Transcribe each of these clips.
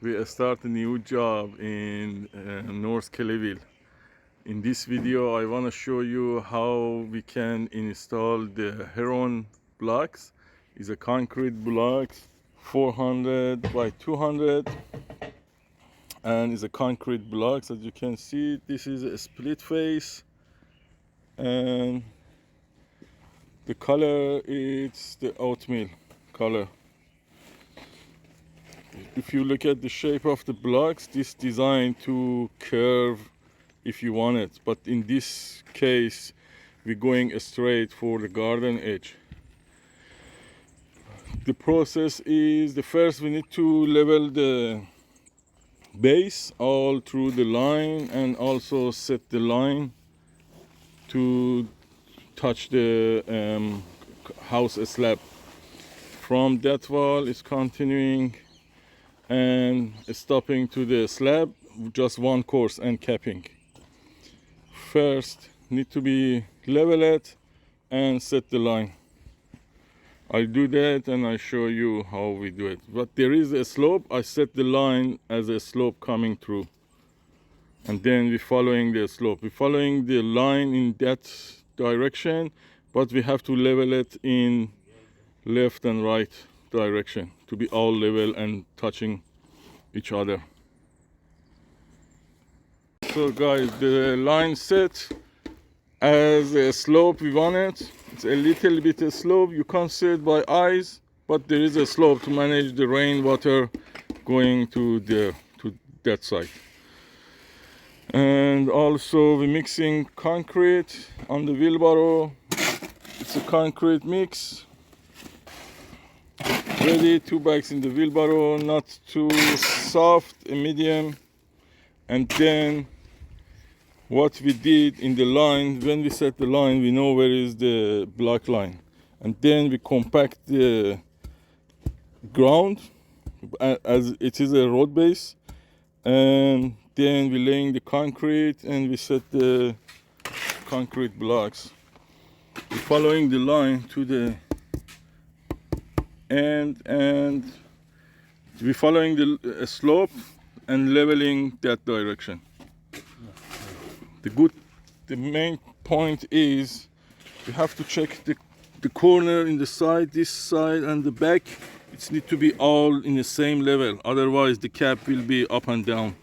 We start a new job in North Kellyville. In this video, I want to show you how we can install the Heron blocks. It's a concrete blocks, 400 by 200, and it's a concrete blocks. As you can see, this is a split face, and the color is the oatmeal color. If you look at the shape of the blocks, this designed to curve if you want it, but in this case we're going straight for the garden edge. The process is, the first we need to level the base all through the line and also set the line to touch the house slab. From that wall is continuing and stopping to the slab, just one course and capping. First need to be leveled and set the line. I do that and I show you how we do it. But there is a slope, I set the line as a slope coming through, and then we're following the slope. We're following the line in that direction, but we have to level it in left and right direction to be all level and touching each other. So guys, the line set as a slope we want it. It's a little bit of slope, you can't see it by eyes, but there is a slope to manage the rainwater going to that side. And also we're mixing concrete on the wheelbarrow. It's a concrete mix. Ready, 2 bags in the wheelbarrow, not too soft, a medium. And then what we did in the line, when we set the line, we know where is the block line. And then we compact the ground as it is a road base. And then we're laying the concrete and we set the concrete blocks. We're following the line to the end, and we're following the slope and leveling that direction. The main point is you have to check the corner in the side, this side and the back. It needs to be all in the same level, otherwise the cap will be up and down.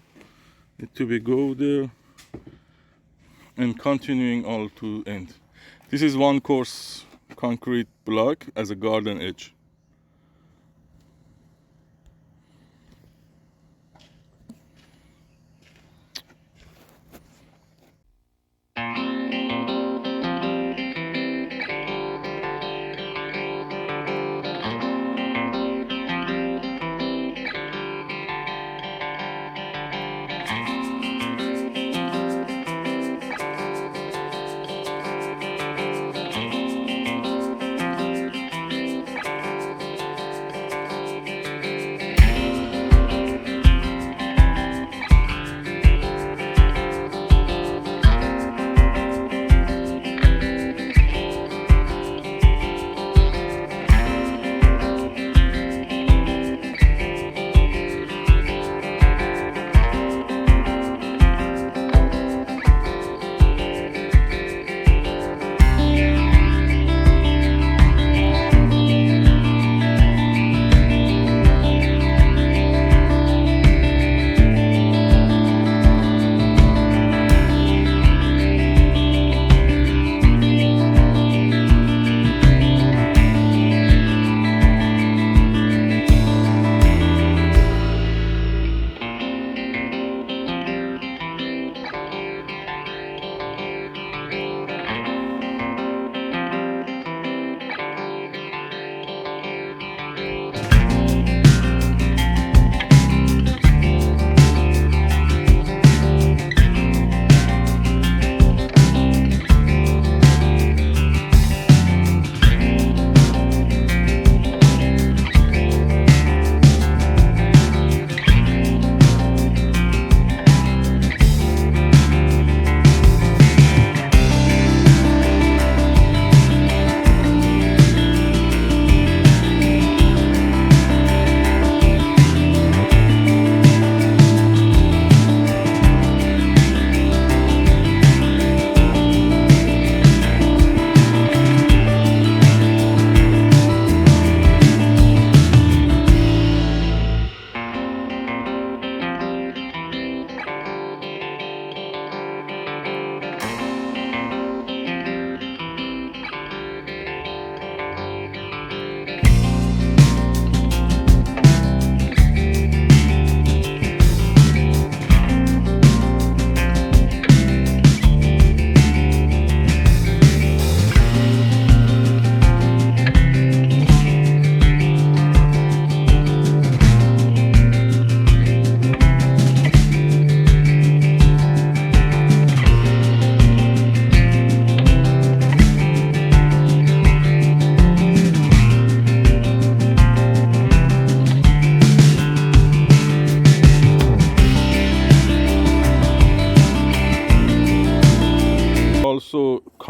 Need to be go there and continuing all to end. This is one course concrete block as a garden edge.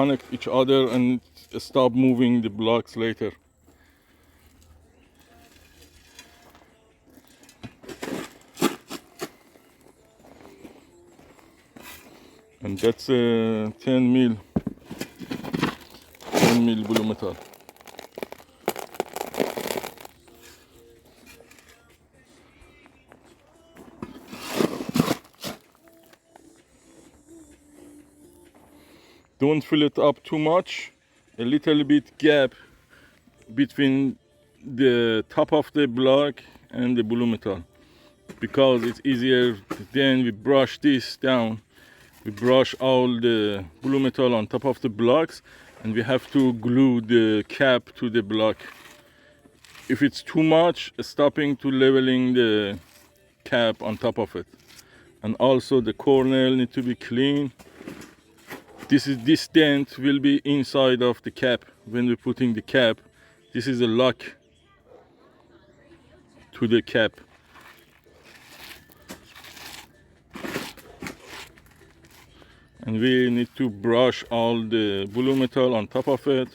connect each other and stop moving the blocks later. And that's a 10 mil blue metal. Don't fill it up too much. A little bit gap between the top of the block and the blue metal, because it's easier. Then we brush this down. We brush all the blue metal on top of the blocks, and we have to glue the cap to the block. If it's too much, stopping to leveling the cap on top of it. And also the corner need to be clean. This dent will be inside of the cap when we're putting the cap. This is a lock to the cap. And we need to brush all the blue metal on top of it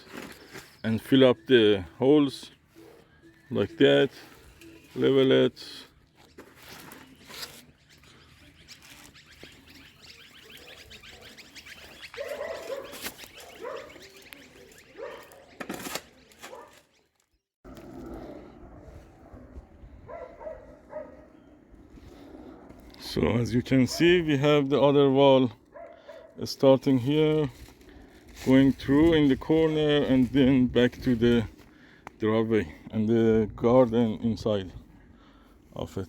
and fill up the holes like that, level it. So as you can see, we have the other wall starting here, going through in the corner, and then back to the driveway and the garden inside of it.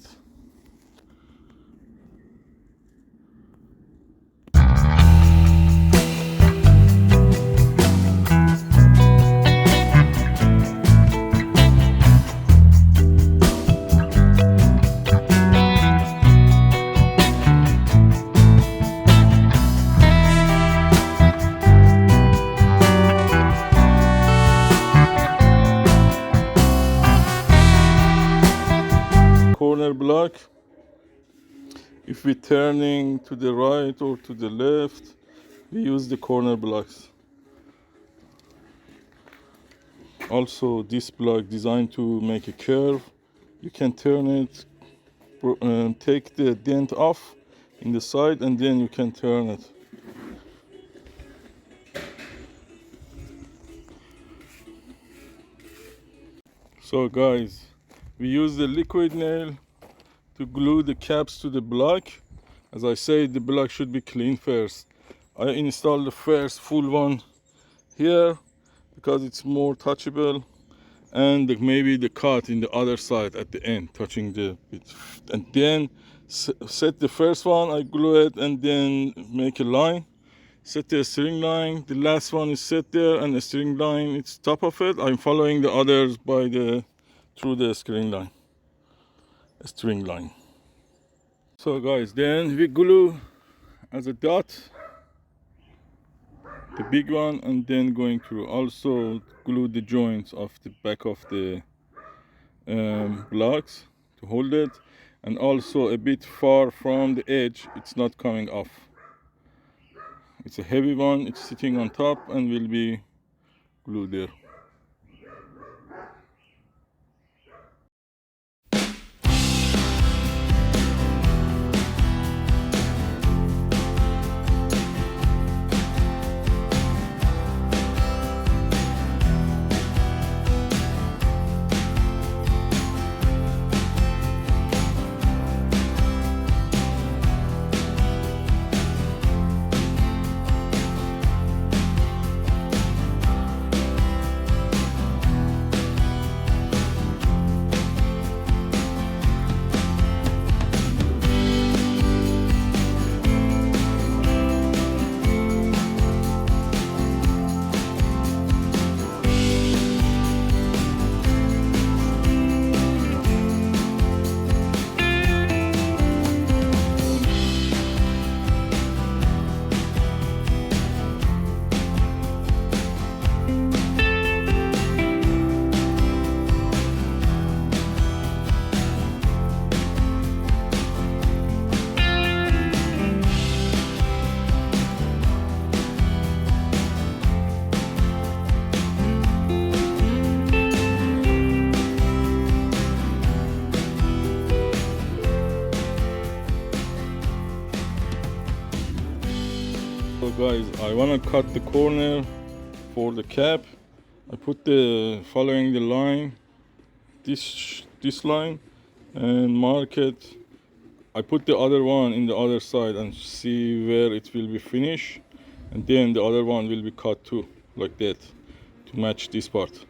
Corner block, if we're turning to the right or to the left, we use the corner blocks. Also, this block designed to make a curve, you can turn it, take the dent off in the side, and then you can turn it. So guys, we use the liquid nail to glue the caps to the block. As I said, the block should be clean first. I installed the first full one here because it's more touchable, and maybe the cut in the other side at the end, touching the bit. And then set the first one, I glue it, and then make a line. Set the string line. The last one is set there, and the string line it's top of it. I'm following the others by through the string line. So guys, then we glue as a dot the big one, and then going through. Also glue the joints of the back of the blocks to hold it, and also a bit far from the edge, it's not coming off. It's a heavy one, it's sitting on top and will be glued there. guys, I want to cut the corner for the cap. I put the following the line, this line, and mark it. I put the other one in the other side and see where it will be finished, and then the other one will be cut too, like that, to match this part.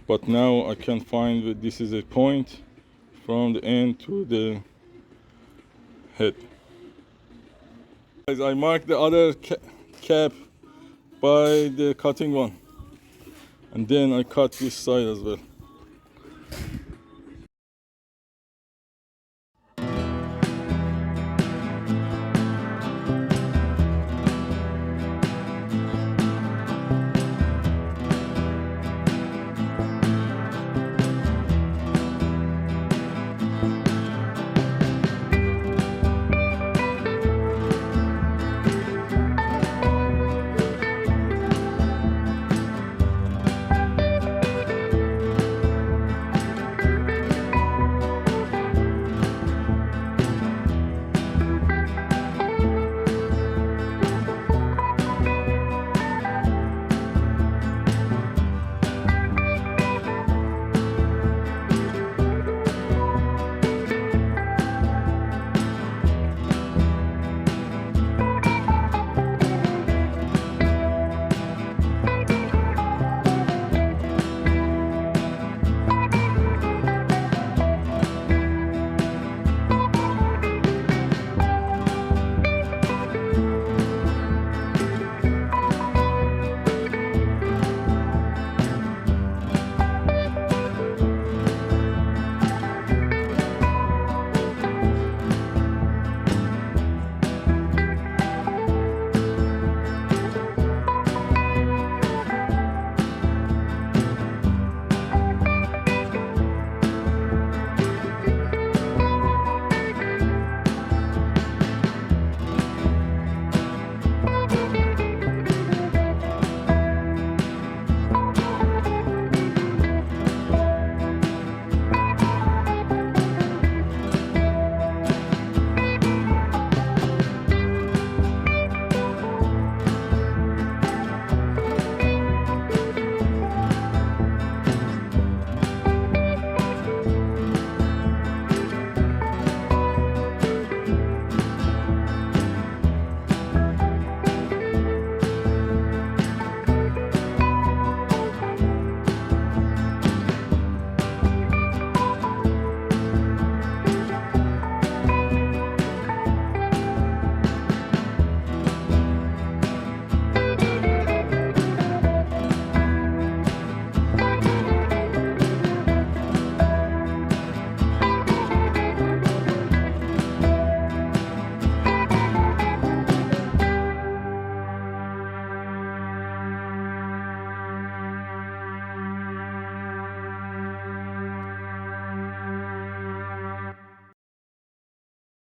But now I can find that this is a point from the end to the head. Guys, I marked the other cap by the cutting one, and then I cut this side as well.